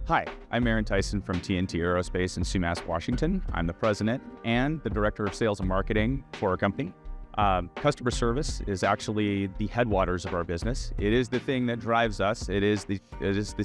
Hi, I'm Aaron Tyson from TNT Aerospace in Sumas, Washington. I'm the president and the director of sales and marketing for our company. Customer service is actually the headwaters of our business. It is the thing that drives us. It is the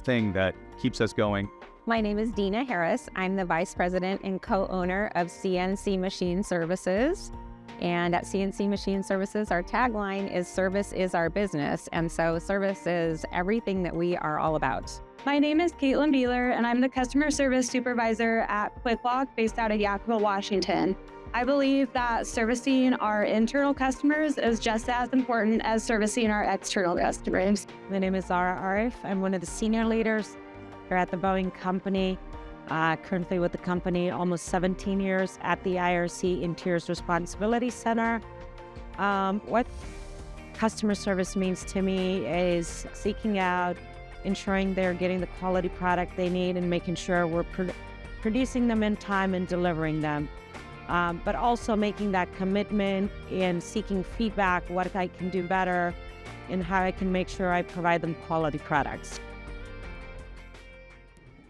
thing that keeps us going. My name is Dina Harris. I'm the vice president and co-owner of CNC Machine Services. And at CNC Machine Services, our tagline is "Service is our business." And so service is everything that we are all about. My name is Caitlin Beeler, and I'm the customer service supervisor at QuickLock based out of Yakima, Washington. I believe that servicing our internal customers is just as important as servicing our external customers. My name is Zara Arif. I'm one of the senior leaders here at the Boeing company. Currently with the company almost 17 years at the IRC Interiors Responsibility Center. What customer service means to me is seeking out, ensuring they're getting the quality product they need and making sure we're producing them in time and delivering them. But also making that commitment in seeking feedback, what I can do better, and how I can make sure I provide them quality products.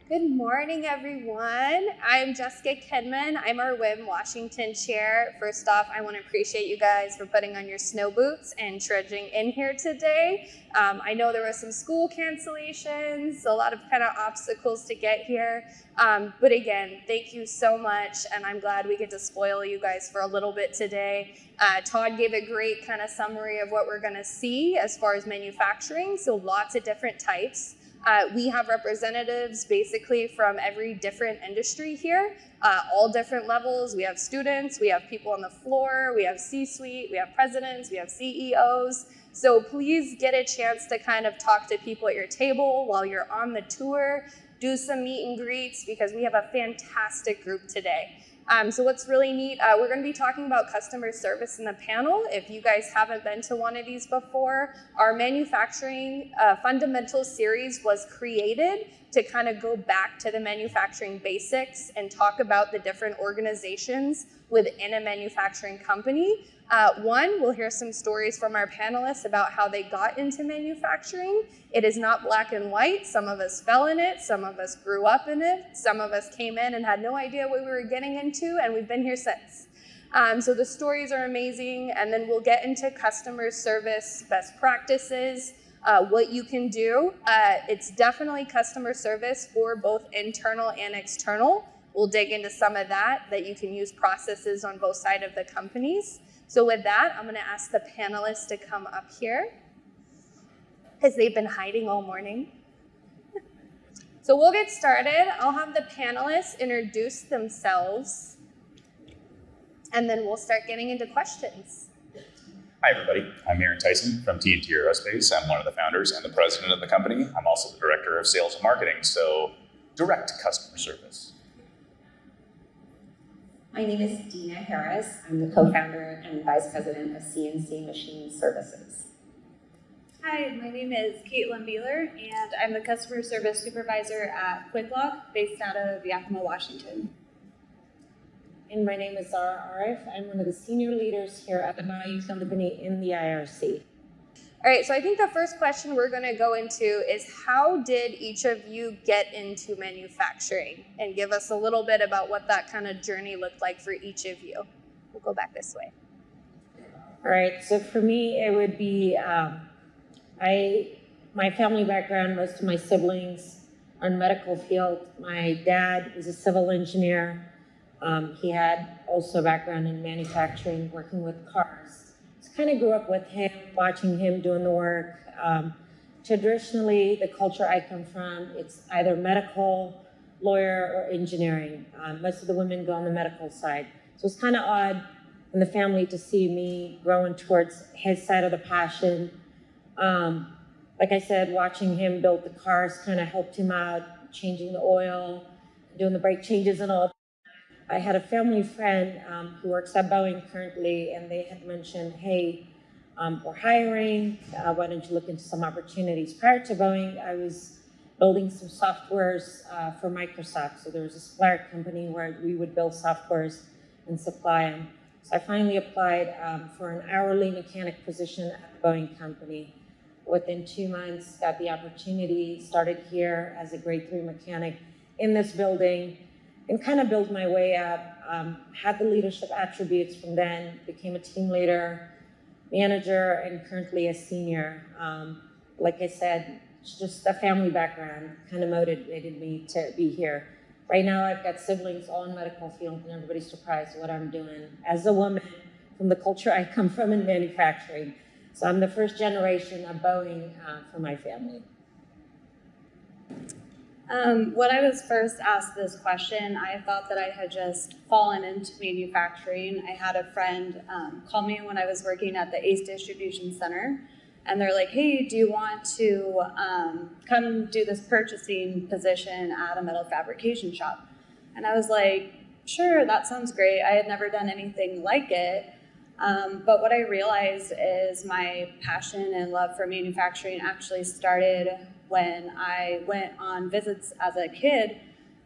Good morning, everyone. I'm Jessica Kidman. I'm our WIM Washington chair. First off, I want to appreciate you guys for putting on your snow boots and trudging in here today. I know there were some school cancellations, a lot of kind of obstacles to get here. But again, thank you so much, and I'm glad we get to spoil you guys for a little bit today. Todd gave a great kind of summary of what we're going to see as far as manufacturing, so lots of different types. We have representatives basically from every different industry here, all different levels. We have students, we have people on the floor, we have C-suite, we have presidents, we have CEOs. So please get a chance to kind of talk to people at your table while you're on the tour, do some meet and greets because we have a fantastic group today. So what's really neat, we're going to be talking about customer service in the panel. If you guys haven't been to one of these before, our manufacturing fundamentals series was created to kind of go back to the manufacturing basics and talk about the different organizations within a manufacturing company. We'll hear some stories from our panelists about how they got into manufacturing. It is not black and white. Some of us fell in it. Some of us grew up in it. Some of us came in and had no idea what we were getting into, and we've been here since. So the stories are amazing, and then we'll get into customer service best practices, what you can do. It's definitely customer service for both internal and external. We'll dig into some of that you can use processes on both sides of the companies. So with that, I'm going to ask the panelists to come up here because they've been hiding all morning. So we'll get started. I'll have the panelists introduce themselves, and then we'll start getting into questions. Hi, everybody. I'm Aaron Tyson from TNT Aerospace. I'm one of the founders and the president of the company. I'm also the director of sales and marketing, so direct customer service. My name is Dina Harris. I'm the co-founder and vice president of CNC Machine Services. Hi, my name is Caitlin Beeler, and I'm the customer service supervisor at QuickLock based out of Yakima, Washington. And my name is Zara Arif. I'm one of the senior leaders here at the Boeing company in the IRC. All right, so I think the first question we're going to go into is how did each of you get into manufacturing? And give us a little bit about what that kind of journey looked like for each of you. We'll go back this way. All right, so for me, it would be my family background. Most of my siblings are in the medical field. My dad is a civil engineer. He had also a background in manufacturing, working with cars. Kind of grew up with him, watching him doing the work. Traditionally, the culture I come from, it's either medical, lawyer, or engineering. Most of the women go on the medical side. So it's kind of odd in the family to see me growing towards his side of the passion. Like I said, watching him build the cars kind of helped him out, changing the oil, doing the brake changes and all. I had a family friend who works at Boeing currently, and they had mentioned, hey, we're hiring, why don't you look into some opportunities? Prior to Boeing, I was building some softwares for Microsoft. So there was a supplier company where we would build softwares and supply them. So I finally applied for an hourly mechanic position at the Boeing company. Within 2 months, got the opportunity, started here as a grade 3 mechanic in this building, and kind of built my way up. Had the leadership attributes from then, became a team leader, manager, and currently a senior. Like I said, it's just a family background kind of motivated me to be here. Right now, I've got siblings all in medical field, and everybody's surprised what I'm doing as a woman from the culture I come from in manufacturing. So I'm the first generation of Boeing for my family. When I was first asked this question, I thought that I had just fallen into manufacturing. I had a friend call me when I was working at the ACE Distribution Center, and they're like, hey, do you want to come do this purchasing position at a metal fabrication shop? And I was like, sure, that sounds great. I had never done anything like it. But what I realized is my passion and love for manufacturing actually started when I went on visits as a kid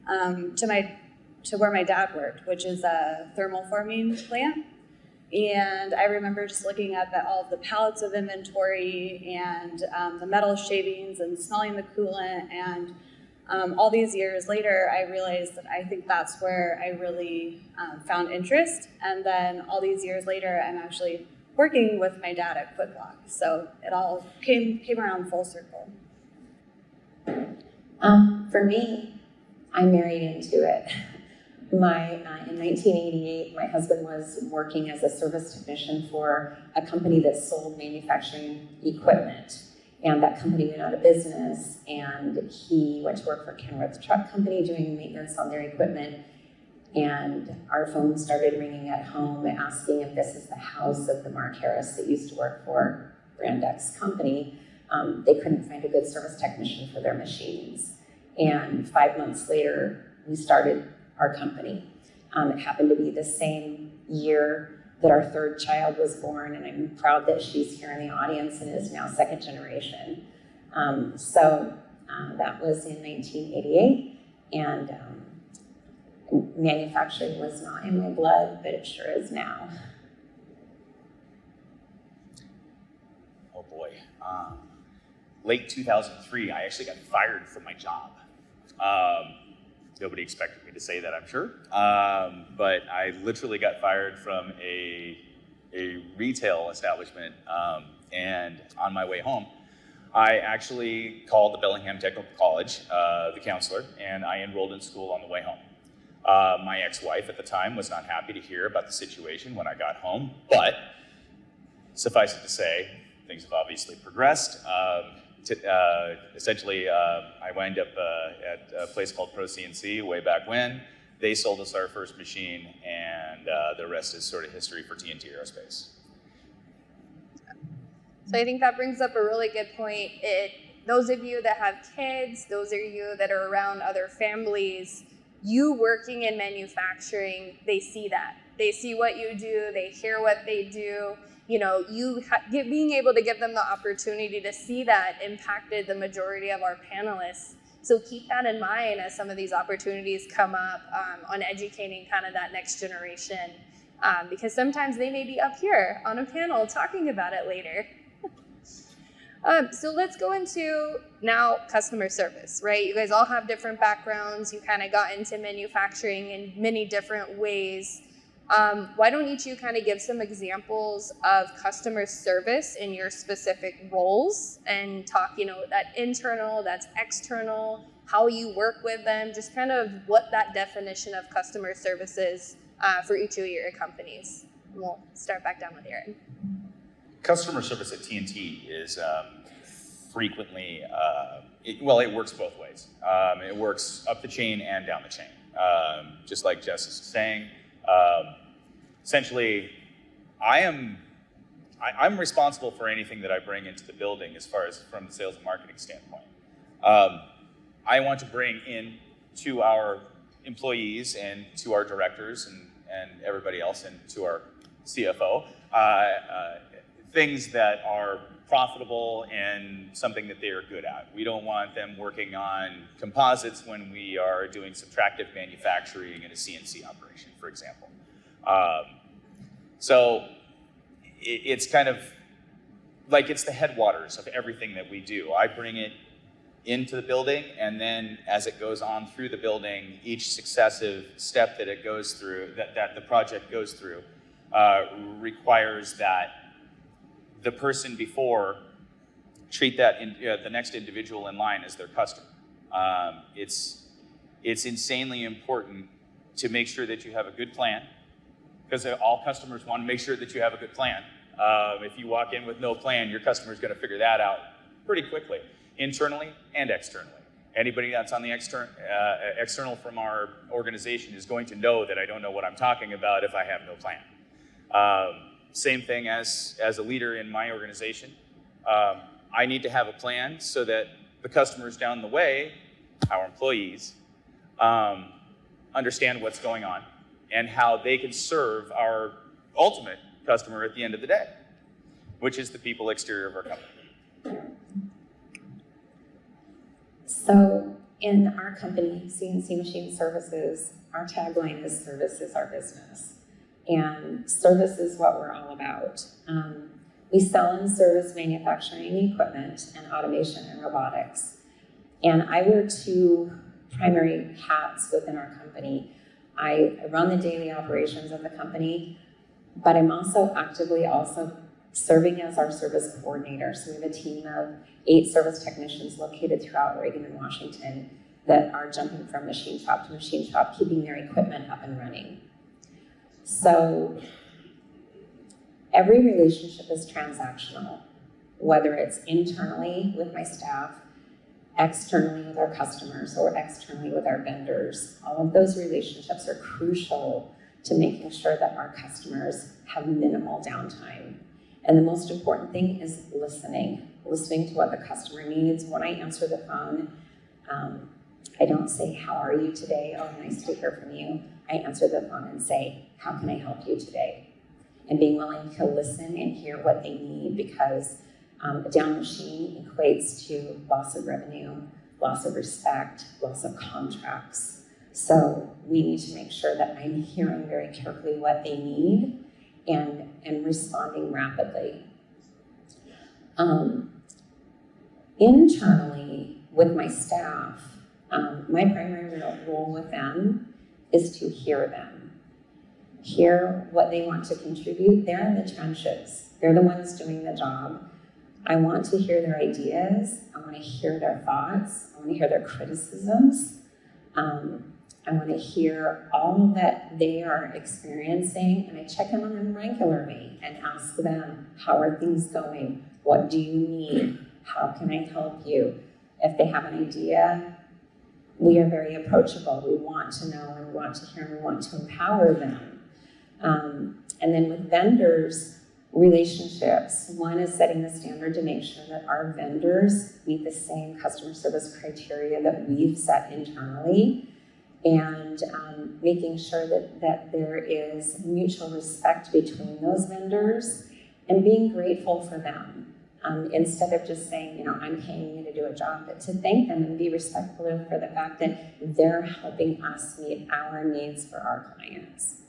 to where my dad worked, which is a thermal forming plant. And I remember just looking up at all of the pallets of inventory and the metal shavings and smelling the coolant. And all these years later, I realized that I think that's where I really found interest. And then all these years later, I'm actually working with my dad at QuickLock. So it all came around full circle. For me, I married into it. In 1988, my husband was working as a service technician for a company that sold manufacturing equipment. And that company went out of business, and he went to work for Kenworth Truck Company doing maintenance on their equipment. And our phone started ringing at home asking if this is the house of the Mark Harris that used to work for Brand X Company. They couldn't find a good service technician for their machines. And 5 months later, we started our company. It happened to be the same year that our third child was born, and I'm proud that she's here in the audience and is now second generation. That was in 1988, and manufacturing was not in my blood, but it sure is now. Oh boy. Late 2003, I actually got fired from my job. Nobody expected me to say that, I'm sure. But I literally got fired from a retail establishment. And on my way home, I actually called the Bellingham Technical College, the counselor, and I enrolled in school on the way home. My ex-wife at the time was not happy to hear about the situation when I got home, but suffice it to say, things have obviously progressed. Essentially, I wound up at a place called Pro CNC way back when. They sold us our first machine, and the rest is sort of history for TNT Aerospace. So I think that brings up a really good point. Those of you that have kids, those of you that are around other families, you working in manufacturing, they see that. They see what you do, they hear what they do. You know, being able to give them the opportunity to see that impacted the majority of our panelists. So keep that in mind as some of these opportunities come up on educating kind of that next generation, because sometimes they may be up here on a panel talking about it later. So let's go into now customer service, right? You guys all have different backgrounds. You kind of got into manufacturing in many different ways. Why don't each of you kind of give some examples of customer service in your specific roles and talk, you know, that internal, that's external, how you work with them, just kind of what that definition of customer service is for each of your companies. And we'll start back down with Aaron. Customer service at TNT is frequently, it works both ways. It works up the chain and down the chain. Just like Jess is saying, essentially, I'm responsible for anything that I bring into the building as far as from the sales and marketing standpoint. I want to bring in to our employees and to our directors and everybody else and to our CFO, things that are profitable and something that they are good at. We don't want them working on composites when we are doing subtractive manufacturing in a CNC operation, for example. So it's kind of like it's the headwaters of everything that we do. I bring it into the building, and then as it goes on through the building, each successive step that it goes through, that the project goes through, requires that the person before treat that the next individual in line as their customer. It's insanely important to make sure that you have a good plan, because all customers want to make sure that you have a good plan. If you walk in with no plan, your customer's going to figure that out pretty quickly, internally and externally. Anybody that's on the external from our organization is going to know that I don't know what I'm talking about if I have no plan. Same thing as a leader in my organization. I need to have a plan so that the customers down the way, our employees, understand what's going on and how they can serve our ultimate customer at the end of the day, which is the people exterior of our company. So in our company, CNC Machine Services, our tagline is "Service is our business." And service is what we're all about. We sell and service manufacturing equipment and automation and robotics. And I wear two primary hats within our company. I run the daily operations of the company, but I'm also actively serving as our service coordinator. So we have a team of 8 service technicians located throughout Oregon and Washington that are jumping from machine shop to machine shop, keeping their equipment up and running. So every relationship is transactional, whether it's internally with my staff, externally with our customers, or externally with our vendors. All of those relationships are crucial to making sure that our customers have minimal downtime. And the most important thing is listening to what the customer needs. When I answer the phone, I don't say, "How are you today? Oh, nice to hear from you." I answer the phone and say, "How can I help you today?" And being willing to listen and hear what they need, because a down machine equates to loss of revenue, loss of respect, loss of contracts. So we need to make sure that I'm hearing very carefully what they need and responding rapidly. Internally, with my staff, my primary role with them is to hear them. Hear what they want to contribute. They're in the trenches. They're the ones doing the job. I want to hear their ideas. I want to hear their thoughts. I want to hear their criticisms. I want to hear all that they are experiencing, and I check in on them regularly and ask them, "How are things going? What do you need? How can I help you?" If they have an idea, we are very approachable. We want to know, and we want to hear, and we want to empower them. And then with vendors, relationships. One is setting the standard to make sure that our vendors meet the same customer service criteria that we've set internally, and making sure that there is mutual respect between those vendors and being grateful for them. Instead of just saying, "I'm paying you to do a job," but to thank them and be respectful for the fact that they're helping us meet our needs for our clients.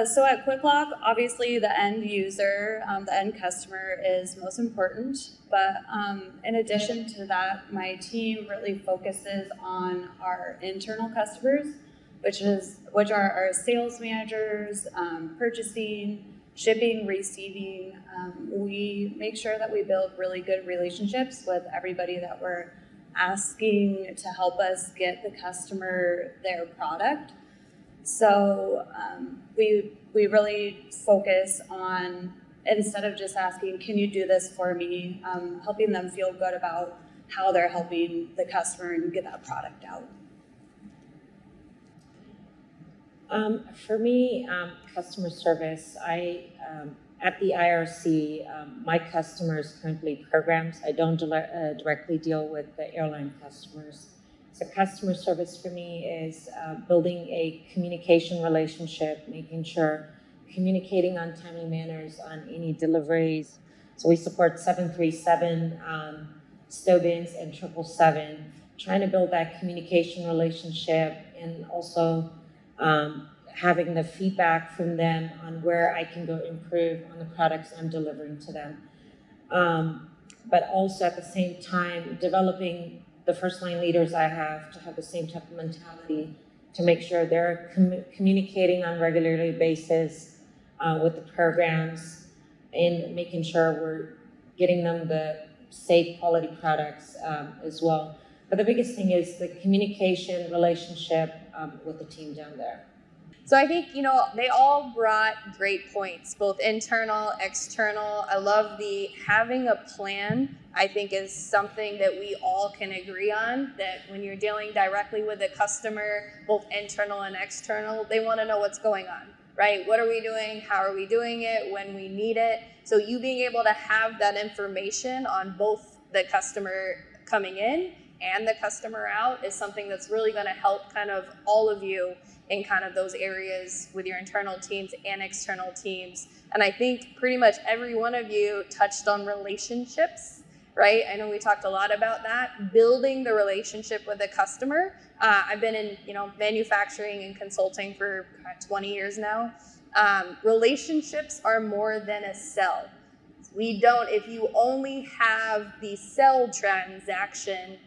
So at QuickLock, obviously the end user, the end customer is most important. But in addition to that, my team really focuses on our internal customers, which are our sales managers, purchasing, shipping, receiving. We make sure that we build really good relationships with everybody that we're asking to help us get the customer their product. So we really focus on, instead of just asking, "Can you do this for me?" Helping them feel good about how they're helping the customer and get that product out. For me, customer service, at the IRC, my customers currently programs. I don't directly deal with the airline customers. So customer service for me is building a communication relationship, making sure communicating on timely manners on any deliveries. So we support 737, stow-bins, and 777, trying to build that communication relationship, and also having the feedback from them on where I can go improve on the products I'm delivering to them. But also at the same time, developing the first line leaders I have to have the same type of mentality to make sure they're communicating on a regular basis with the programs and making sure we're getting them the safe quality products as well. But the biggest thing is the communication relationship with the team down there. So I think, they all brought great points, both internal, external. I love the having a plan, I think is something that we all can agree on, that when you're dealing directly with a customer, both internal and external, they want to know what's going on, right? What are we doing? How are we doing it? When we need it? So you being able to have that information on both the customer coming in and the customer out is something that's really going to help kind of all of you in kind of those areas with your internal teams and external teams. And I think pretty much every one of you touched on relationships, right? I know we talked a lot about that, building the relationship with the customer. I've been in, manufacturing and consulting for 20 years now. Relationships are more than a sell. If you only have the sell transaction,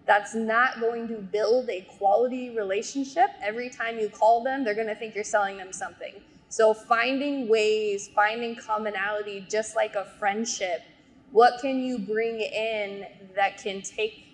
that's not going to build a quality relationship. Every time you call them, they're going to think you're selling them something. So finding ways, finding commonality, just like a friendship. What can you bring in that can take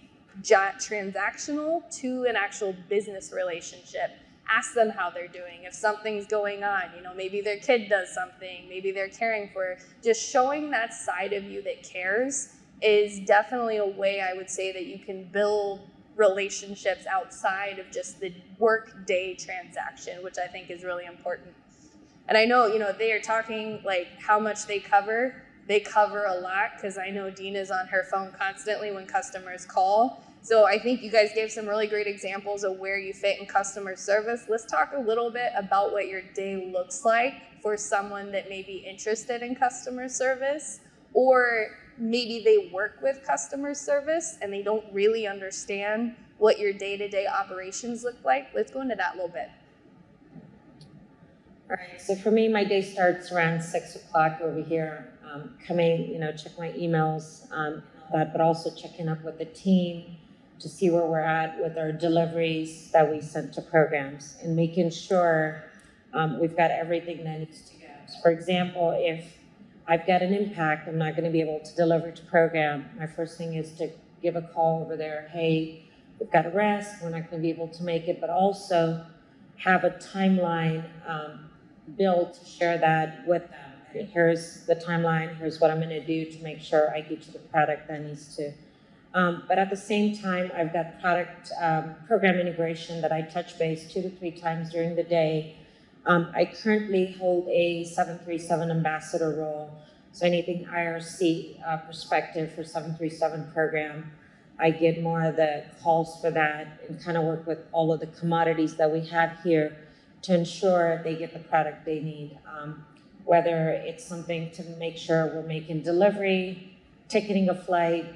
transactional to an actual business relationship? Ask them how they're doing. If something's going on, maybe their kid does something, maybe they're caring for, just showing that side of you that cares is definitely a way I would say that you can build relationships outside of just the work day transaction, which I think is really important. And I know, they are talking like how much they cover. They cover a lot because I know Dina's on her phone constantly when customers call. So I think you guys gave some really great examples of where you fit in customer service. Let's talk a little bit about what your day looks like for someone that may be interested in customer service, or maybe they work with customer service and they don't really understand what your day-to-day operations look like. Let's go into that a little bit. All right, so for me, my day starts around 6 o'clock over here, coming, check my emails, but also checking up with the team to see where we're at with our deliveries that we sent to programs and making sure we've got everything that needs to go. So for example, if I've got an impact, I'm not going to be able to deliver to program, my first thing is to give a call over there, hey, we've got a rest, we're not going to be able to make it, but also have a timeline built to share that with them. Here's the timeline, here's what I'm going to do to make sure I get you the product that needs to. But at the same time, I've got product program integration that I touch base 2 to 3 times during the day. I currently hold a 737 ambassador role, so anything IRC perspective for 737 program, I get more of the calls for that and kind of work with all of the commodities that we have here to ensure they get the product they need, whether it's something to make sure we're making delivery, ticketing a flight,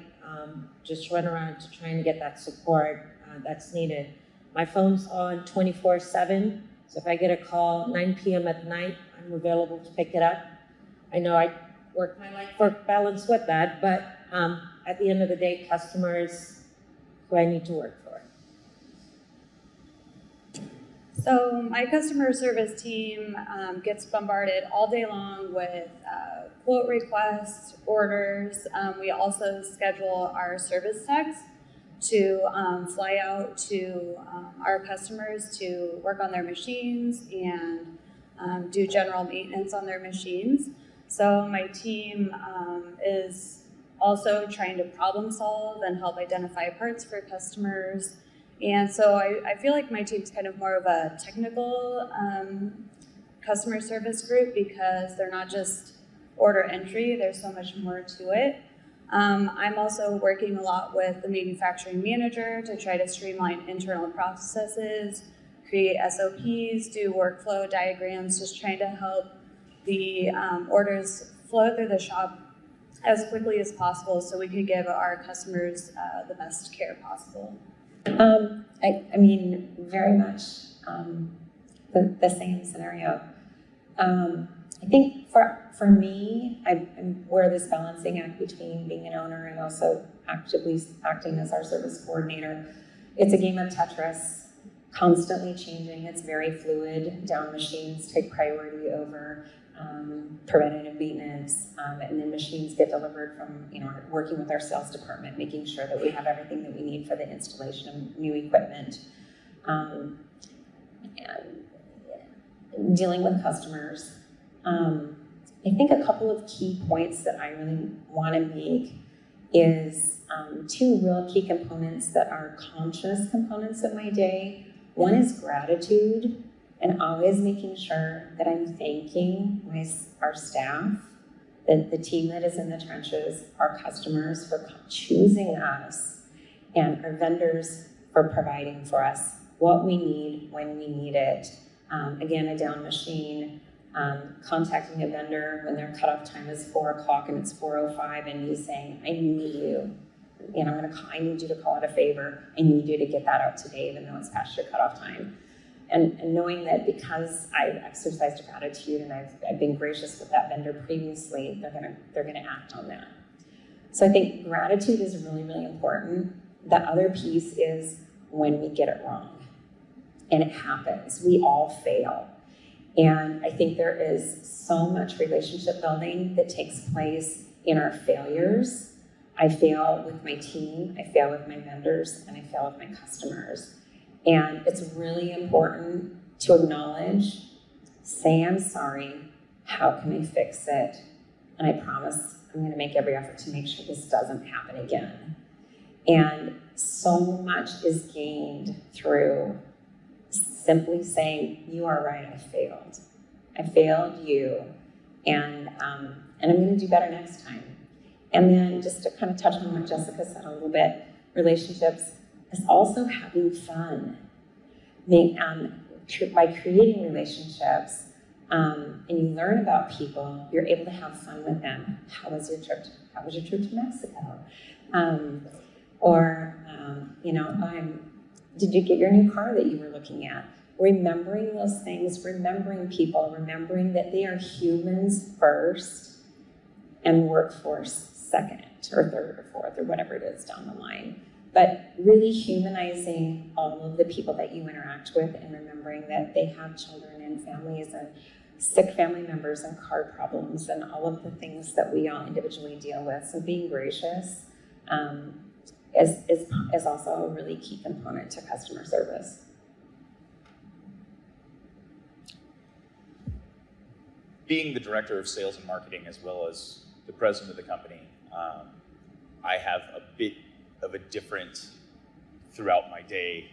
just run around to try and get that support that's needed. My phone's on 24/7. So if I get a call 9 p.m. at night, I'm available to pick it up. I know I work my life-work balance with that, but at the end of the day, customers who I need to work for. So my customer service team gets bombarded all day long with quote requests, orders. We also schedule our service techs to fly out to our customers to work on their machines and do general maintenance on their machines. So my team is also trying to problem solve and help identify parts for customers. And so I feel like my team's kind of more of a technical customer service group because they're not just order entry, there's so much more to it. I'm also working a lot with the manufacturing manager to try to streamline internal processes, create SOPs, do workflow diagrams, just trying to help the orders flow through the shop as quickly as possible so we can give our customers the best care possible. I mean, very much the same scenario. I think for me, I'm where this balancing act between being an owner and also actively acting as our service coordinator. It's a game of Tetris, constantly changing. It's very fluid. Down machines take priority over preventative maintenance, and then machines get delivered from, working with our sales department, making sure that we have everything that we need for the installation of new equipment, and dealing with customers. I think a couple of key points that I really want to make is two real key components that are conscious components of my day. One is gratitude, and always making sure that I'm thanking our staff, the team that is in the trenches, our customers for choosing us, and our vendors for providing for us what we need when we need it. Again, a down machine, contacting a vendor when their cutoff time is 4 o'clock and it's 4:05, and you saying, I need you. I need you to call it a favor. I need you to get that out today, even though it's past your cutoff time. And knowing that because I've exercised gratitude and I've been gracious with that vendor previously, they're gonna act on that. So I think gratitude is really, really important. The other piece is when we get it wrong. And it happens. We all fail. And I think there is so much relationship building that takes place in our failures. I fail with my team, I fail with my vendors, and I fail with my customers. And it's really important to acknowledge, say I'm sorry, how can I fix it? And I promise I'm going to make every effort to make sure this doesn't happen again. And so much is gained through simply saying, you are right, I failed. I failed you, and I'm going to do better next time. And then just to kind of touch on what Jessica said a little bit, relationships is also having fun. By creating relationships, and you learn about people, you're able to have fun with them. How was your trip to Mexico? Did you get your new car that you were looking at? Remembering those things, remembering people, remembering that they are humans first and workforce second or third or fourth or whatever it is down the line. But really humanizing all of the people that you interact with and remembering that they have children and families and sick family members and car problems and all of the things that we all individually deal with. So being gracious is also a really key component to customer service. Being the director of sales and marketing as well as the president of the company, I have a bit of a different throughout my day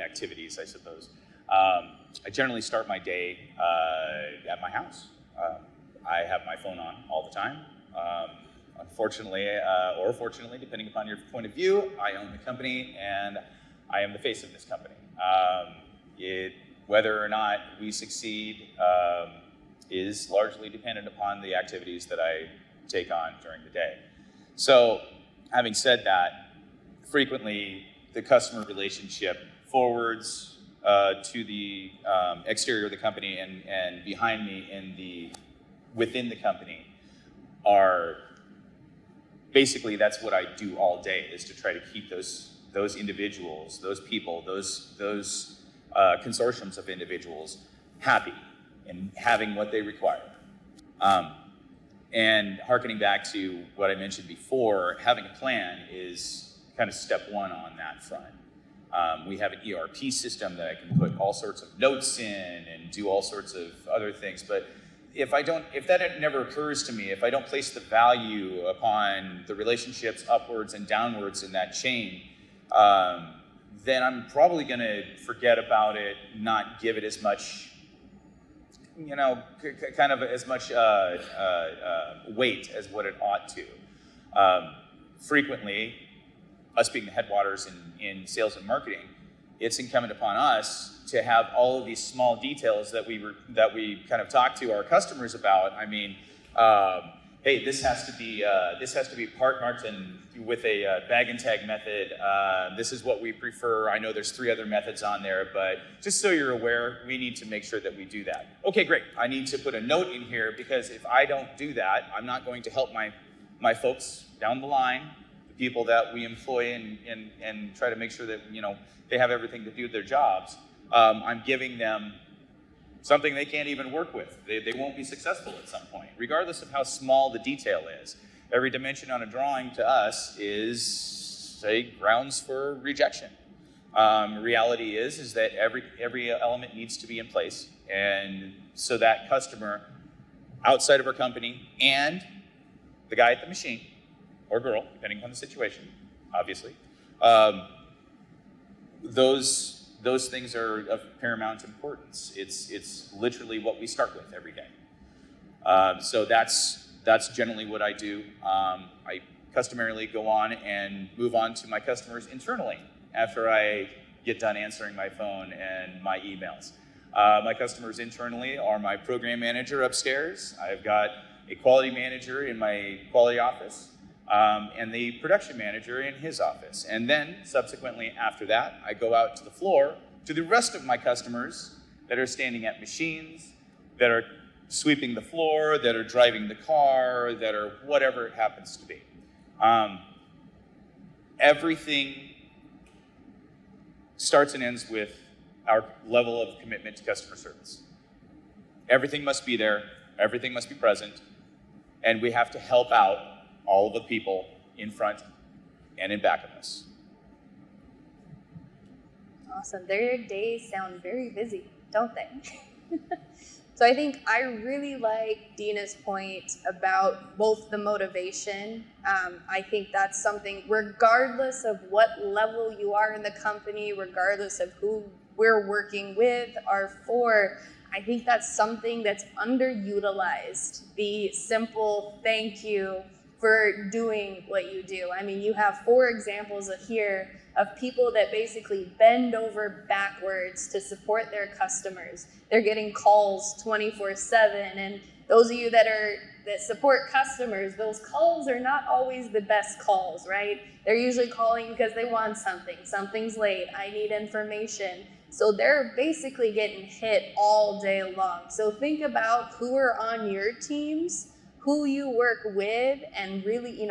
activities, I suppose. I generally start my day at my house. I have my phone on all the time. Unfortunately, or fortunately, depending upon your point of view, I own the company and I am the face of this company. Whether or not we succeed is largely dependent upon the activities that I take on during the day. So, having said that, frequently the customer relationship forwards to the exterior of the company and behind me within the company are basically, that's what I do all day, is to try to keep those individuals, those people, those consortiums of individuals happy and having what they require. And hearkening back to what I mentioned before, having a plan is kind of step one on that front. We have an ERP system that I can put all sorts of notes in and do all sorts of other things, but if that never occurs to me, if I don't place the value upon the relationships upwards and downwards in that chain, then I'm probably going to forget about it, not give it as much, kind of as much weight as what it ought to. Frequently, us being the headwaters in sales and marketing, it's incumbent upon us to have all of these small details that we kind of talk to our customers about. I mean, hey, this has to be part marked and with a bag and tag method. This is what we prefer. I know there's 3 other methods on there, but just so you're aware, we need to make sure that we do that. Okay, great. I need to put a note in here because if I don't do that, I'm not going to help my folks down the line, the people that we employ and try to make sure that they have everything to do their jobs. I'm giving them something they can't even work with. They won't be successful at some point, regardless of how small the detail is. Every dimension on a drawing to us is, say, grounds for rejection. Reality is that every element needs to be in place, and so that customer outside of our company and the guy at the machine, or girl, depending upon the situation, obviously, those things are of paramount importance. It's literally what we start with every day. So that's generally what I do. I customarily go on and move on to my customers internally after I get done answering my phone and my emails. My customers internally are my program manager upstairs. I've got a quality manager in my quality office, and the production manager in his office. And then subsequently after that, I go out to the floor to the rest of my customers that are standing at machines, that are sweeping the floor, that are driving the car, that are whatever it happens to be. Everything starts and ends with our level of commitment to customer service. Everything must be there, everything must be present, and we have to help out all of the people in front and in back of us. Awesome. Their days sound very busy, don't they? So I think I really like Dina's point about both the motivation. I think that's something, regardless of what level you are in the company, regardless of who we're working with or for, I think that's something that's underutilized. The simple thank you for doing what you do. I mean, you have 4 examples here of people that basically bend over backwards to support their customers. They're getting calls 24/7, and those of you that support customers, those calls are not always the best calls, right? They're usually calling because they want something. Something's late. I need information. So they're basically getting hit all day long. So think about who are on your teams, who you work with, and really,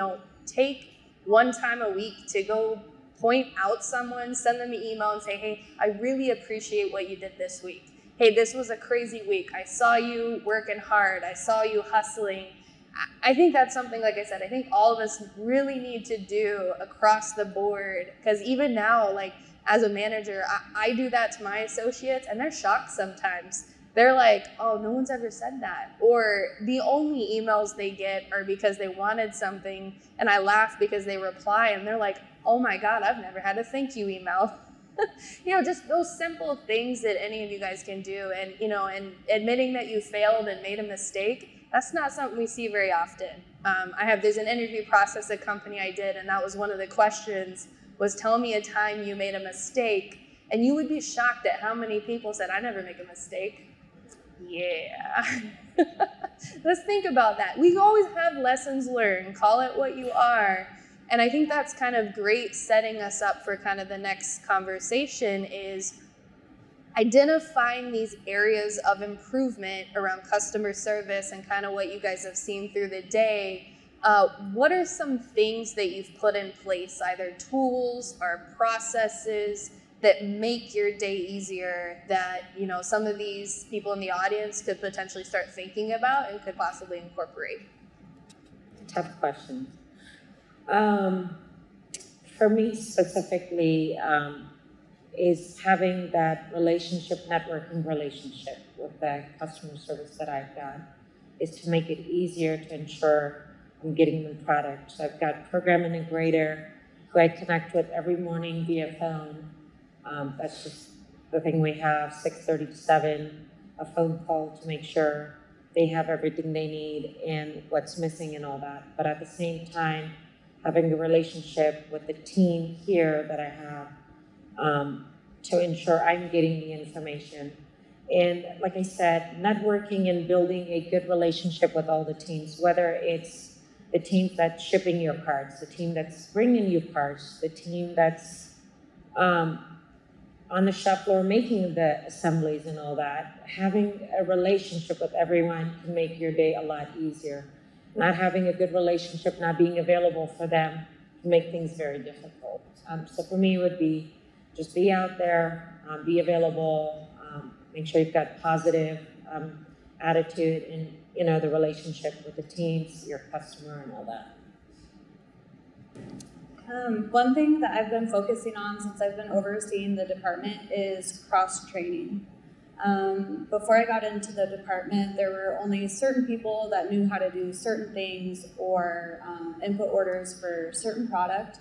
take one time a week to go point out someone, send them an email and say, hey, I really appreciate what you did this week. Hey, this was a crazy week. I saw you working hard. I saw you hustling. I think that's something, like I said, I think all of us really need to do across the board. Because even now, as a manager, I do that to my associates, and they're shocked sometimes. They're like, oh, no one's ever said that. Or the only emails they get are because they wanted something, and I laugh because they reply, and they're like, oh my God, I've never had a thank you email. Just those simple things that any of you guys can do. And, and admitting that you failed and made a mistake, that's not something we see very often. There's an interview process at a company I did, and that was one of the questions, was tell me a time you made a mistake. And you would be shocked at how many people said, I never make a mistake. Yeah. Let's think about that. We always have lessons learned. Call it what you are. And I think that's kind of great, setting us up for kind of the next conversation, is identifying these areas of improvement around customer service and kind of what you guys have seen through the day. What are some things that you've put in place, either tools or processes, that make your day easier, that some of these people in the audience could potentially start thinking about and could possibly incorporate? Tough question. For me specifically, is having that networking relationship with the customer service that I've got, is to make it easier to ensure I'm getting them product. So I've got program integrator who I connect with every morning via phone. That's just the thing we have, 6:30 to 7, a phone call to make sure they have everything they need and what's missing and all that. But at the same time, having a relationship with the team here that I have to ensure I'm getting the information And like I said, networking and building a good relationship with all the teams, whether it's the team that's shipping your parts, the team that's bringing you parts, the team that's on the shop floor making the assemblies and all that. Having a relationship with everyone can make your day a lot easier. Not having a good relationship, not being available for them can make things very difficult. So for me, it would be just be out there, be available, make sure you've got positive attitude and the relationship with the teams, your customer, and all that. One thing that I've been focusing on since I've been overseeing the department is cross-training. Before I got into the department, there were only certain people that knew how to do certain things or input orders for certain product.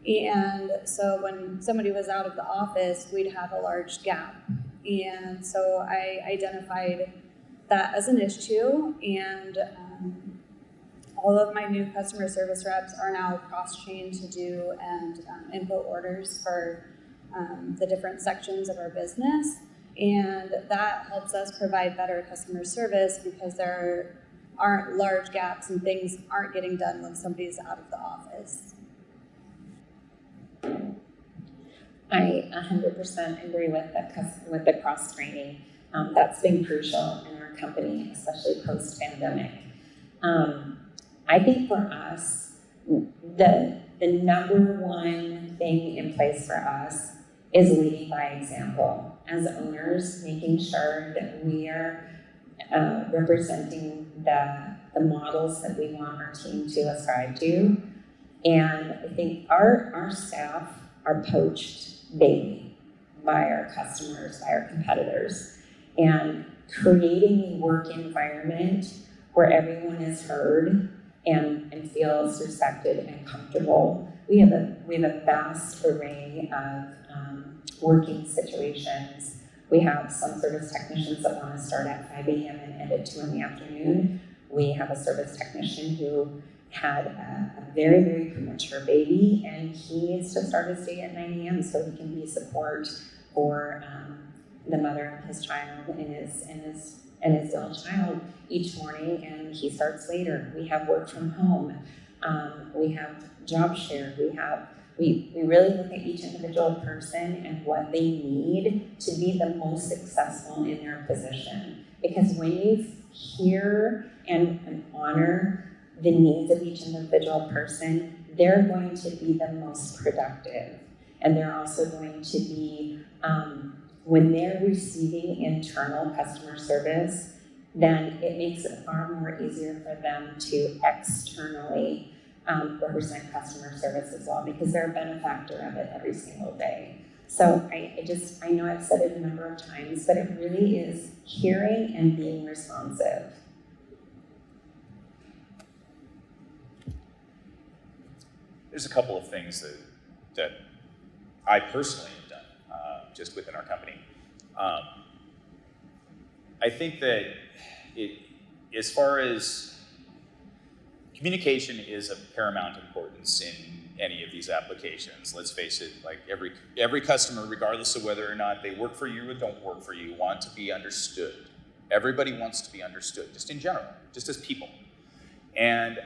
And so when somebody was out of the office, we'd have a large gap. And so I identified that as an issue, and all of my new customer service reps are now cross-trained to do and input orders for the different sections of our business. And that helps us provide better customer service because there aren't large gaps and things aren't getting done when somebody's out of the office. I 100% agree with the cross training. That's been crucial in our company, especially post-pandemic. I think for us, the number one thing in place for us is leading by example. As owners, making sure that we are representing the models that we want our team to ascribe to. And I think our staff are poached daily by our customers, by our competitors. And creating a work environment where everyone is heard and feels respected and comfortable. We have a vast array of working situations. We have some service technicians that want to start at 5 a.m. and end at 2 in the afternoon. We have a service technician who had a very, very premature baby, and he needs to start his day at 9 a.m. so he can be support for the mother of his child and his ill child each morning, and he starts later. We have work from home. We have job share. We really look at each individual person and what they need to be the most successful in their position. Because when you hear and honor the needs of each individual person, they're going to be the most productive. And they're also going to be, when they're receiving internal customer service, then it makes it far more easier for them to externally represent customer service as well, because they're a benefactor of it every single day. So I know I've said it a number of times, but it really is hearing and being responsive. There's a couple of things that I personally have done just within our company. I think that as far as communication is of paramount importance in any of these applications. Let's face it, like every customer, regardless of whether or not they work for you or don't work for you, want to be understood. Everybody wants to be understood, just in general, just as people. And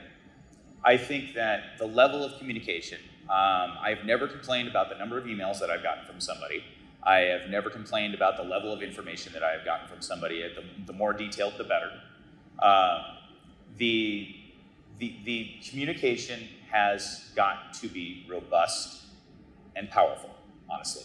I think that the level of communication, I've never complained about the number of emails that I've gotten from somebody. I have never complained about the level of information that I have gotten from somebody. The more detailed, the better. The communication has got to be robust and powerful, honestly.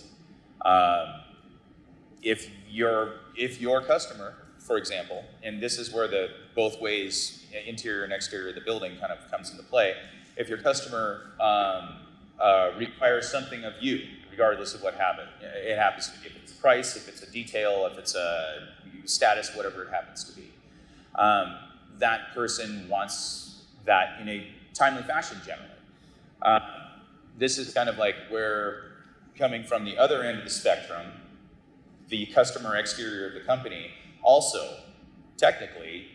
If your customer, for example, and this is where the both ways, interior and exterior of the building kind of comes into play, if your customer requires something of you, regardless of what it happens to be, if it's a price, if it's a detail, if it's a status, whatever it happens to be, that person wants that in a timely fashion generally. This is kind of like where, coming from the other end of the spectrum, the customer exterior of the company, also, technically,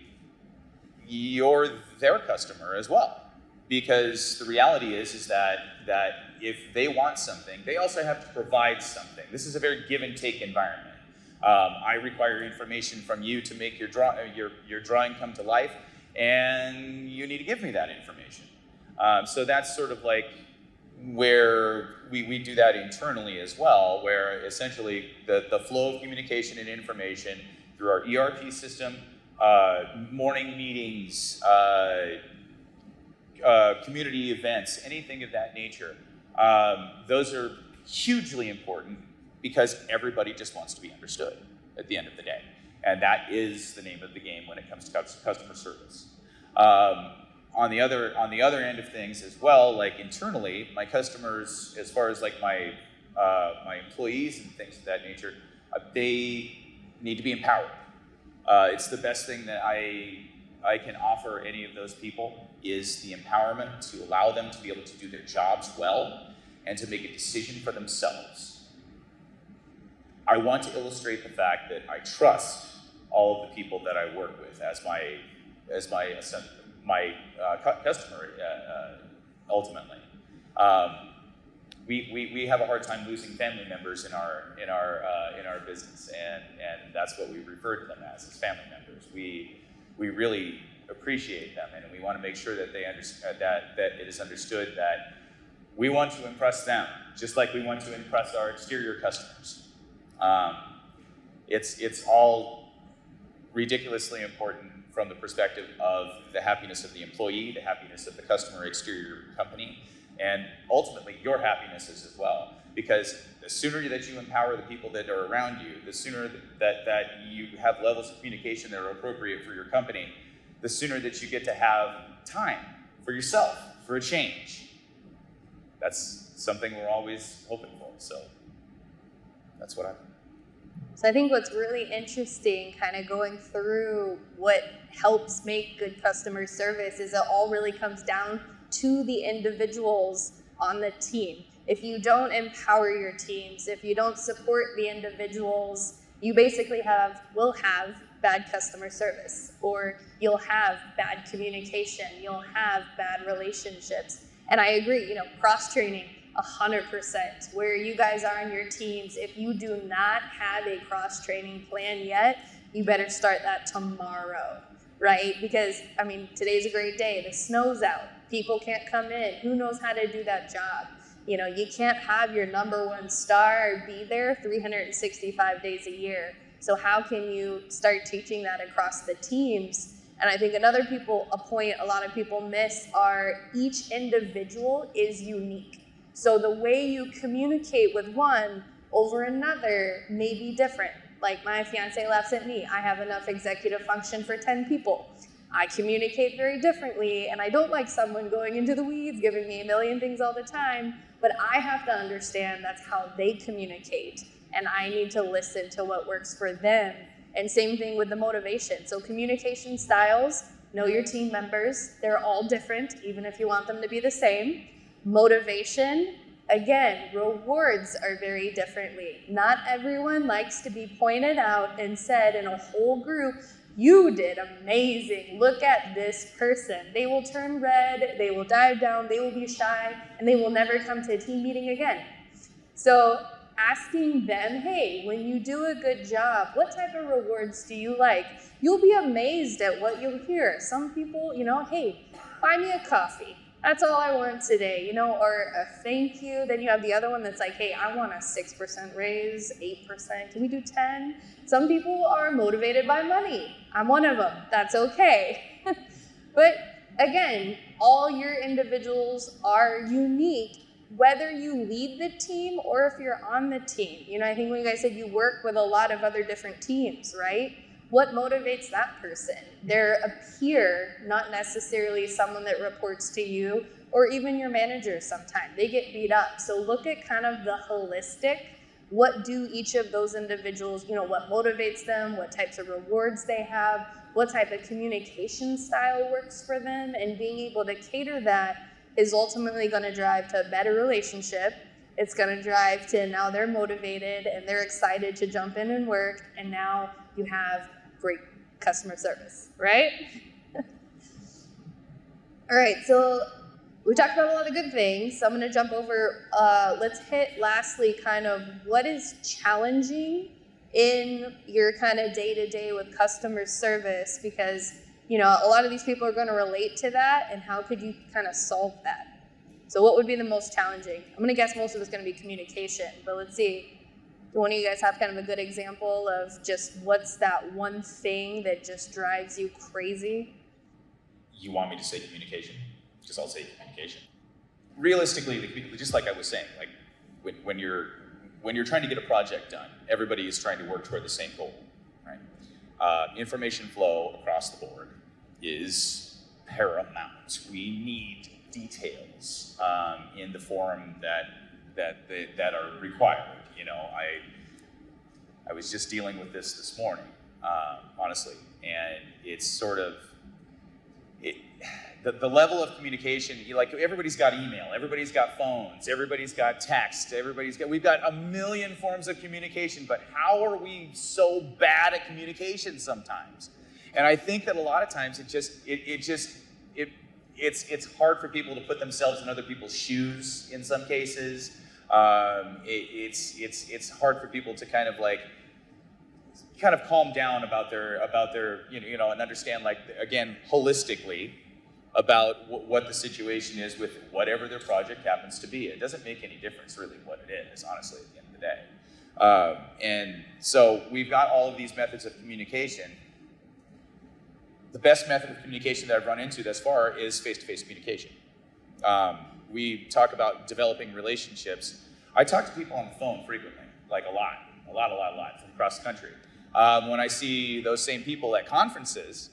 you're their customer as well. Because the reality is that if they want something, they also have to provide something. This is a very give and take environment. I require information from you to make your drawing come to life, and you need to give me that information. So that's sort of like where we do that internally as well, where essentially the flow of communication and information through our ERP system, morning meetings, community events, anything of that nature, those are hugely important because everybody just wants to be understood at the end of the day. And that is the name of the game when it comes to customer service. On the other end of things as well, like internally, my customers, as far as like my employees and things of that nature, they need to be empowered. It's the best thing that I can offer any of those people is the empowerment to allow them to be able to do their jobs well and to make a decision for themselves. I want to illustrate the fact that I trust all of the people that I work with as my customer ultimately. We have a hard time losing family members in our business, and that's what we refer to them as family members. We really appreciate them, and we want to make sure that they understand that it is understood that we want to impress them just like we want to impress our exterior customers. It's all ridiculously important from the perspective of the happiness of the employee, the happiness of the customer exterior company, and ultimately your happiness is as well. Because the sooner that you empower the people that are around you, the sooner that you have levels of communication that are appropriate for your company, the sooner that you get to have time for yourself, for a change. That's something we're always hoping for, so that's what So I think what's really interesting, kind of going through what helps make good customer service, is it all really comes down to the individuals on the team. If you don't empower your teams, if you don't support the individuals, you basically will have bad customer service, or you'll have bad communication, you'll have bad relationships. And I agree, cross-training, 100%. Where you guys are in your teams, if you do not have a cross-training plan yet, you better start that tomorrow, right? Because, today's a great day. The snow's out. People can't come in. Who knows how to do that job? You can't have your number one star be there 365 days a year. So how can you start teaching that across the teams? And I think a point a lot of people miss are each individual is unique. So the way you communicate with one over another may be different. Like my fiance laughs at me. I have enough executive function for 10 people. I communicate very differently, and I don't like someone going into the weeds, giving me a million things all the time, but I have to understand that's how they communicate, and I need to listen to what works for them. And same thing with the motivation. So communication styles, know your team members. They're all different, even if you want them to be the same. Motivation, again, rewards are very differently. Not everyone likes to be pointed out and said in a whole group, you did amazing, look at this person. They will turn red, they will dive down, they will be shy, and they will never come to a team meeting again. So asking them, hey, when you do a good job, what type of rewards do you like? You'll be amazed at what you'll hear. Some people, hey, buy me a coffee. That's all I want today, or a thank you. Then you have the other one that's like, hey, I want a 6% raise, 8%. Can we do 10? Some people are motivated by money. I'm one of them. That's okay. But again, all your individuals are unique, whether you lead the team or if you're on the team. I think when you guys said you work with a lot of other different teams, right? What motivates that person? They're a peer, not necessarily someone that reports to you, or even your manager sometimes. They get beat up. So look at kind of the holistic. What do each of those individuals, what motivates them, what types of rewards they have, what type of communication style works for them, and being able to cater that is ultimately going to drive to a better relationship. It's going to drive to now they're motivated and they're excited to jump in and work, and now you have great customer service, right? All right, so we talked about a lot of good things, so I'm going to jump over. Let's hit lastly kind of what is challenging in your kind of day-to-day with customer service? Because, you know, a lot of these people are going to relate to that, and how could you kind of solve that? So what would be the most challenging? I'm going to guess most of it's going to be communication, but let's see. Do one of you guys have kind of a good example of just what's that one thing that just drives you crazy? You want me to say communication? Because I'll say communication. Realistically, just like I was saying, like when you're trying to get a project done, everybody is trying to work toward the same goal, right? Information flow across the board is paramount. We need details in the form that are required. You know, I was just dealing with this morning, honestly, and it's sort of the level of communication. Like, everybody's got email, everybody's got phones, everybody's got text, we've got a million forms of communication, but how are we so bad at communication sometimes? And I think that a lot of times it's hard for people to put themselves in other people's shoes in some cases. It's hard for people to kind of calm down about their you know and understand, like, again, holistically about what the situation is with whatever their project happens to be. It doesn't make any difference really what it is, honestly, at the end of the day. And so we've got all of these methods of communication. The best method of communication that I've run into thus far is face-to-face communication. We talk about developing relationships. I talk to people on the phone frequently, like a lot from across the country. When I see those same people at conferences,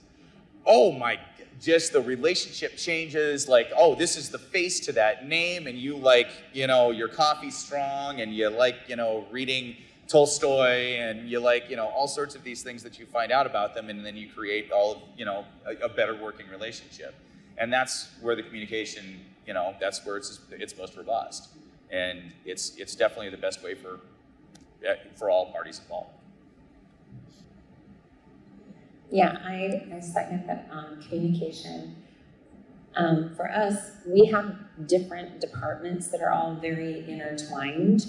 oh my, just the relationship changes, like, oh, this is the face to that name, and you like, you know, your coffee's strong, and you like, you know, reading Tolstoy, and you like, you know, all sorts of these things that you find out about them, and then you create all of, you know, a better working relationship. And that's where the communication, you know, that's where it's most robust. And it's definitely the best way for all parties involved. Yeah, I second that. Communication. For us, we have different departments that are all very intertwined,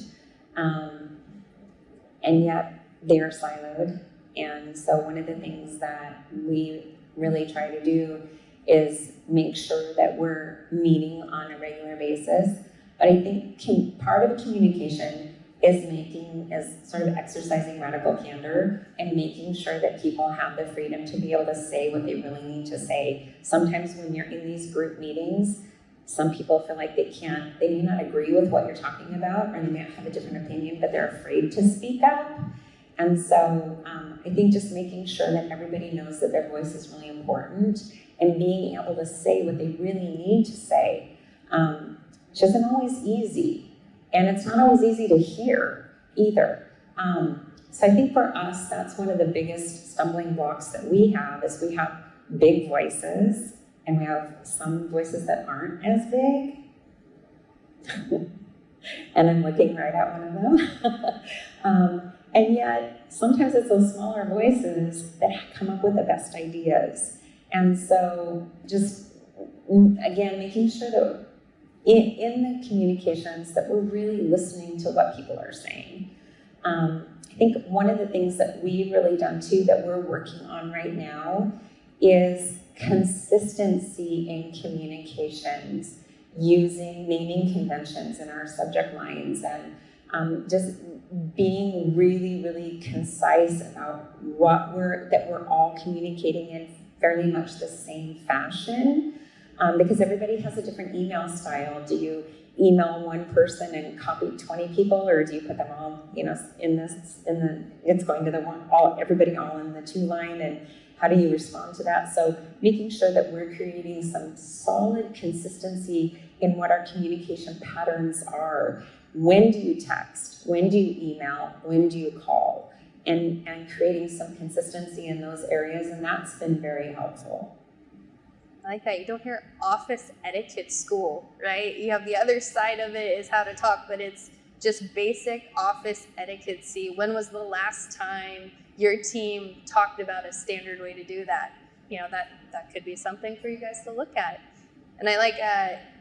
and yet they are siloed. And so one of the things that we really try to do is make sure that we're meeting on a regular basis. But I think part of communication is sort of exercising radical candor and making sure that people have the freedom to be able to say what they really need to say. Sometimes when you're in these group meetings, some people feel like they may not agree with what you're talking about, or they may have a different opinion, but they're afraid to speak up. And so I think just making sure that everybody knows that their voice is really important, and being able to say what they really need to say, which isn't always easy. And it's not always easy to hear either. So I think for us, that's one of the biggest stumbling blocks that we have, is we have big voices, and we have some voices that aren't as big. And I'm looking right at one of them. And yet, sometimes it's those smaller voices that come up with the best ideas. And so just, again, making sure that in the communications that we're really listening to what people are saying. I think one of the things that we've really done too, that we're working on right now, is consistency in communications, using naming conventions in our subject lines, and just being really, really concise about that we're all communicating in fairly much the same fashion. Because everybody has a different email style. Do you email one person and copy 20 people, or do you put them all, you know, it's going to everybody all in the 2 line, and how do you respond to that? So making sure that we're creating some solid consistency in what our communication patterns are. When do you text? When do you email? When do you call? And creating some consistency in those areas, and that's been very helpful. I like that. You don't hear office etiquette school, right? You have the other side of it is how to talk, but it's just basic office etiquette. See, when was the last time your team talked about a standard way to do that? You know, that could be something for you guys to look at. And I like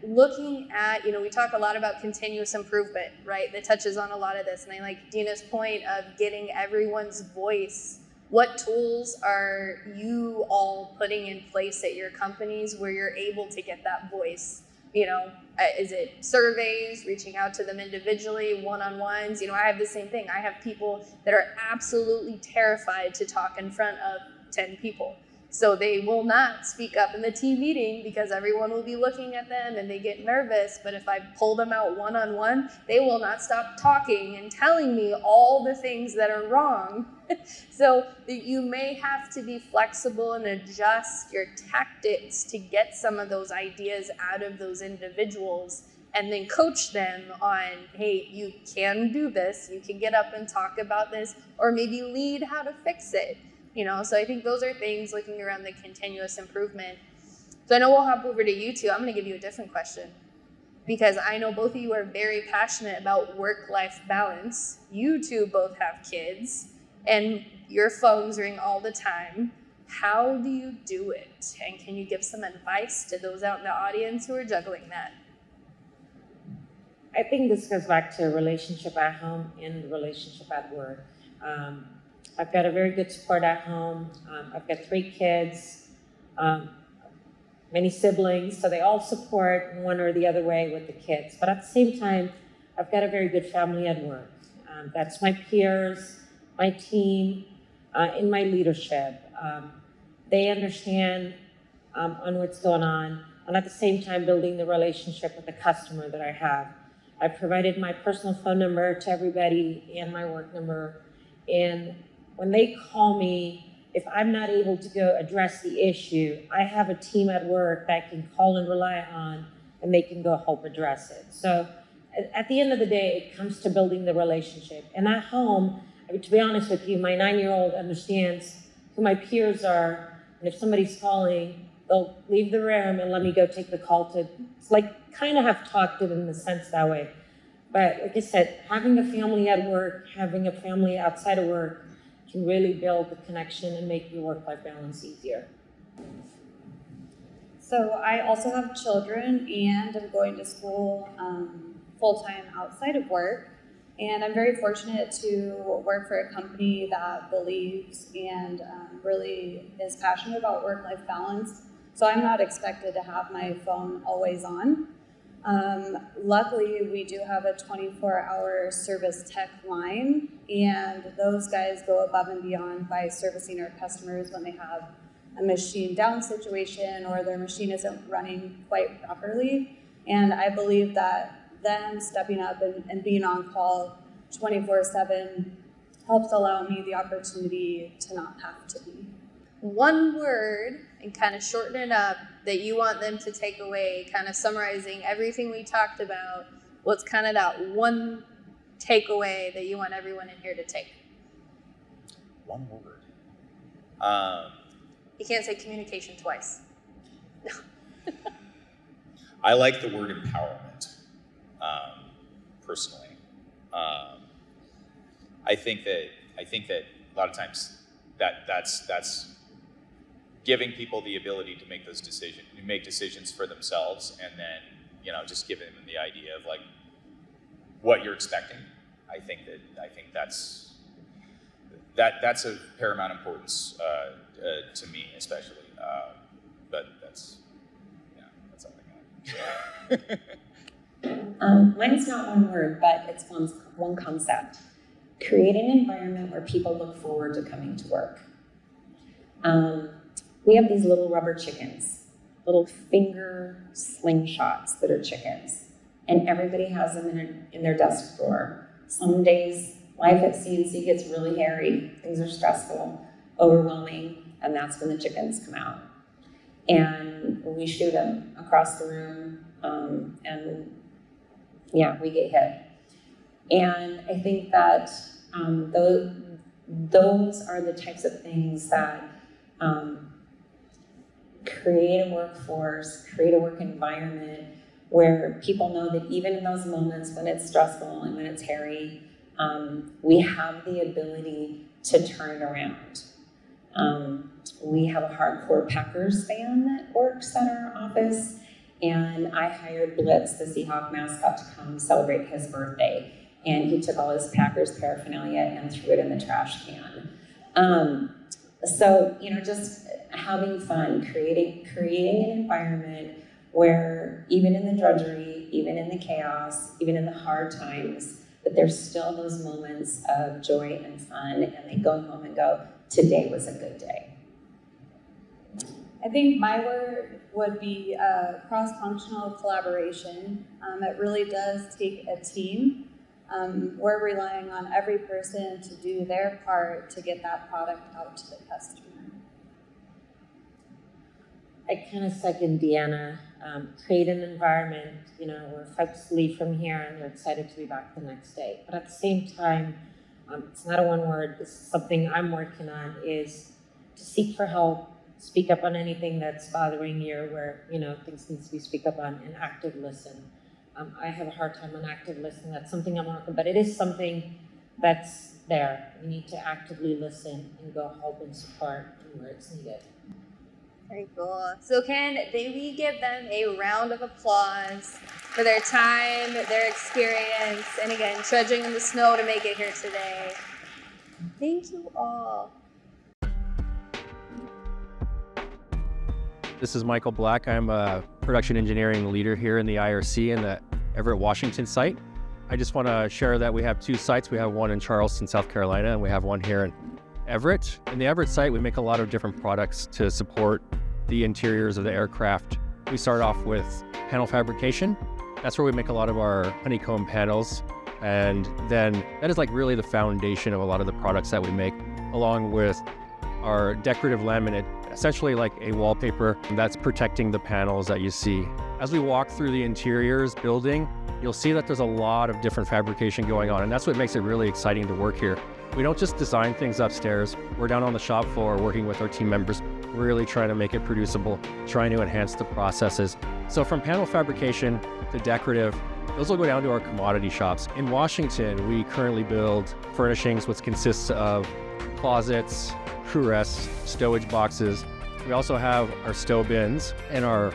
looking at, we talk a lot about continuous improvement, right? That touches on a lot of this. And I like Dina's point of getting everyone's voice. What tools are you all putting in place at your companies where you're able to get that voice? Is it surveys, reaching out to them individually, one-on-ones? I have the same thing. I have people that are absolutely terrified to talk in front of 10 people. So they will not speak up in the team meeting because everyone will be looking at them and they get nervous. But if I pull them out one-on-one, they will not stop talking and telling me all the things that are wrong. So you may have to be flexible and adjust your tactics to get some of those ideas out of those individuals and then coach them on, hey, you can do this, you can get up and talk about this, or maybe lead how to fix it. So I think those are things looking around the continuous improvement. So I know we'll hop over to you two. I'm going to give you a different question because I know both of you are very passionate about work-life balance. You two both have kids and your phones ring all the time. How do you do it? And can you give some advice to those out in the audience who are juggling that? I think this goes back to relationship at home and relationship at work. I've got a very good support at home. I've got 3 kids, many siblings, so they all support one or the other way with the kids. But at the same time, I've got a very good family at work. That's my peers, my team, in my leadership. They understand on what's going on, and at the same time building the relationship with the customer that I have. I've provided my personal phone number to everybody and my work number, and when they call me, if I'm not able to go address the issue, I have a team at work that I can call and rely on, and they can go help address it. So at the end of the day, it comes to building the relationship. And at home, to be honest with you, my 9-year-old understands who my peers are, and if somebody's calling, they'll leave the room and let me go take the call to, it's like kind of have talked to them in the sense that way. But like I said, having a family at work, having a family outside of work, can really build the connection and make your work-life balance easier. So I also have children and I'm going to school full-time outside of work. And I'm very fortunate to work for a company that believes and really is passionate about work-life balance. So I'm not expected to have my phone always on. Luckily, we do have a 24-hour service tech line, and those guys go above and beyond by servicing our customers when they have a machine down situation or their machine isn't running quite properly. And I believe that them stepping up and being on call 24/7 helps allow me the opportunity to not have to be. One word, and kind of shorten it up, that you want them to take away, kind of summarizing everything we talked about. What's kind of that one takeaway that you want everyone in here to take? One word. You can't say communication twice. No. I like the word empowerment, personally. I think that a lot of times that's giving people the ability to make make decisions for themselves, and then just giving them the idea of like what you're expecting. I think that's of paramount importance to me, especially. But that's all I got. Mine's not one word, but it's one concept. Create an environment where people look forward to coming to work. We have these little rubber chickens, little finger slingshots that are chickens, and everybody has them in their desk drawer. Some days, life at CNC gets really hairy. Things are stressful, overwhelming, and that's when the chickens come out. And we shoot them across the room, and we get hit. And I think that those are the types of things that create a workforce, create a work environment where people know that even in those moments when it's stressful and when it's hairy, we have the ability to turn it around. We have a hardcore Packers fan that works at our office, and I hired Blitz, the Seahawk mascot, to come celebrate his birthday. And he took all his Packers paraphernalia and threw it in the trash can. So, just having fun, creating an environment where even in the drudgery, even in the chaos, even in the hard times, that there's still those moments of joy and fun, and they go home and go, today was a good day. I think my word would be cross-functional collaboration. It really does take a team. We're relying on every person to do their part to get that product out to the customer. I kind of second Deanna. Create an environment, where folks leave from here and they're excited to be back the next day. But at the same time, it's not a one word. This is something I'm working on, is to seek for help, speak up on anything that's bothering you, where things need to be speak up on, and active listen. I have a hard time on active listening. That's something I'm working, but it is something that's there. We need to actively listen and go help and support where it's needed. Very cool. So can we give them a round of applause for their time, their experience, and again, trudging in the snow to make it here today. Thank you all. This is Michael Black. I'm a production engineering leader here in the IRC in the Everett, Washington site. I just want to share that we have two sites. We have one in Charleston, South Carolina, and we have one here in Everett. In the Everett site, we make a lot of different products to support the interiors of the aircraft. We start off with panel fabrication. That's where we make a lot of our honeycomb panels. And then that is like really the foundation of a lot of the products that we make, along with our decorative laminate, essentially like a wallpaper that's protecting the panels that you see. As we walk through the interiors building, you'll see that there's a lot of different fabrication going on, and that's what makes it really exciting to work here. We don't just design things upstairs. We're down on the shop floor working with our team members, really trying to make it producible, trying to enhance the processes. So from panel fabrication to decorative, those will go down to our commodity shops. In Washington, we currently build furnishings, which consists of closets, crew rests, stowage boxes. We also have our stow bins and our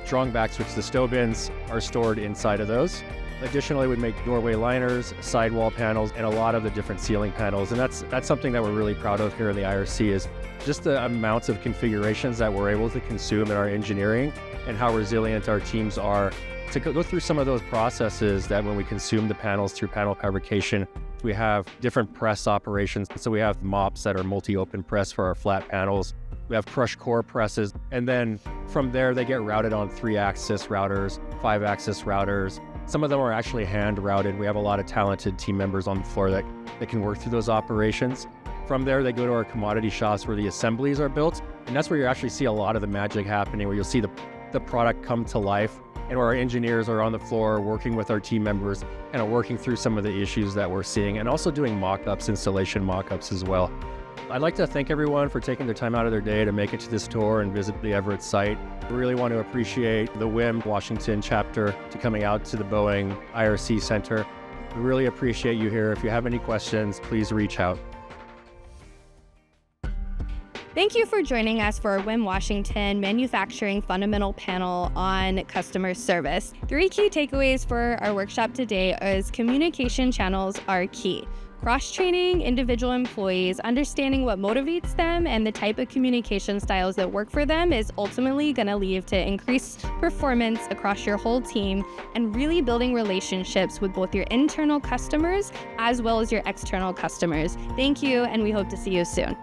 strong backs, which the stow bins are stored inside of those. Additionally, we make doorway liners, sidewall panels, and a lot of the different ceiling panels. And that's something that we're really proud of here in the IRC, is just the amounts of configurations that we're able to consume in our engineering and how resilient our teams are to go through some of those processes that when we consume the panels through panel fabrication. We have different press operations. So we have mops that are multi-open press for our flat panels. We have crush core presses. And then from there, they get routed on 3-axis routers, 5-axis routers. Some of them are actually hand routed. We have a lot of talented team members on the floor that can work through those operations. From there, they go to our commodity shops where the assemblies are built. And that's where you actually see a lot of the magic happening, where you'll see the product come to life, and where our engineers are on the floor working with our team members and working through some of the issues that we're seeing, and also doing mock-ups, installation mock-ups as well. I'd like to thank everyone for taking their time out of their day to make it to this tour and visit the Everett site. We really want to appreciate the WIM Washington chapter to coming out to the Boeing IRC Center. We really appreciate you here. If you have any questions, please reach out. Thank you for joining us for our WIM Washington Manufacturing Fundamental Panel on Customer Service. 3 key takeaways for our workshop today is communication channels are key. Cross-training individual employees, understanding what motivates them and the type of communication styles that work for them is ultimately going to lead to increased performance across your whole team, and really building relationships with both your internal customers as well as your external customers. Thank you, and we hope to see you soon.